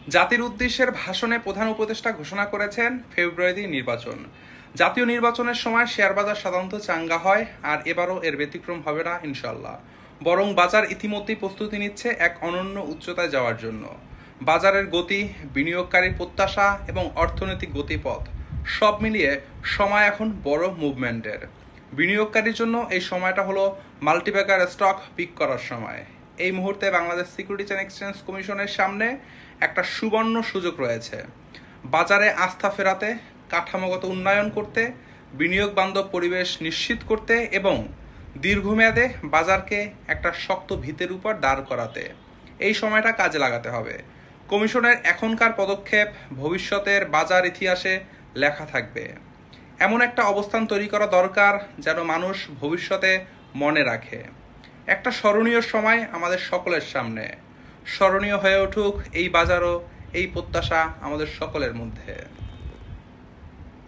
জাতির উদ্দেশ্যের ভাষণে প্রধান উপদেষ্টা ঘোষণা করেছেন ফেব্রুয়ারি নির্বাচন। জাতীয় নির্বাচনের সময় শেয়ার বাজার সাধারণত চাঙ্গা হয়, আর এবারও এর ব্যতিক্রম হবে না ইনশাল্লাহ। বরং বাজার ইতিমধ্যেই প্রস্তুতি নিচ্ছে এক অনন্য উচ্চতায় যাওয়ার জন্য। বাজারের গতি, বিনিয়োগকারীর প্রত্যাশা এবং অর্থনৈতিক গতিপথ সব মিলিয়ে সময় এখন বড় মুভমেন্টের। বিনিয়োগকারীর জন্য এই সময়টা হলো মাল্টিব্যাগার স্টক পিক করার সময়। এই মুহূর্তে বাংলাদেশ সিকিউরিটিজ অ্যান্ড এক্সচেঞ্জ কমিশনের সামনে একটা সুবর্ণ সুযোগ রয়েছে। বাজারে আস্থা ফেরাতে, কাঠামোগত উন্নয়ন করতে, বিনিয়োগ বান্ধব পরিবেশ নিশ্চিত করতে এবং দীর্ঘমেয়াদে বাজারকে একটা শক্ত ভিতের উপর দাঁড় করাতে এই সময়টা কাজে লাগাতে হবে। কমিশনের এখনকার পদক্ষেপ ভবিষ্যতের বাজার ইতিহাসে লেখা থাকবে। এমন একটা অবস্থান তৈরি করা দরকার যেন মানুষ ভবিষ্যতে মনে রাখে। একটা স্মরণীয় সময় আমাদের সকলের সামনে। স্মরণীয় হয়ে উঠুক এই বাজারও, এই প্রত্যাশা আমাদের সকলের মধ্যে।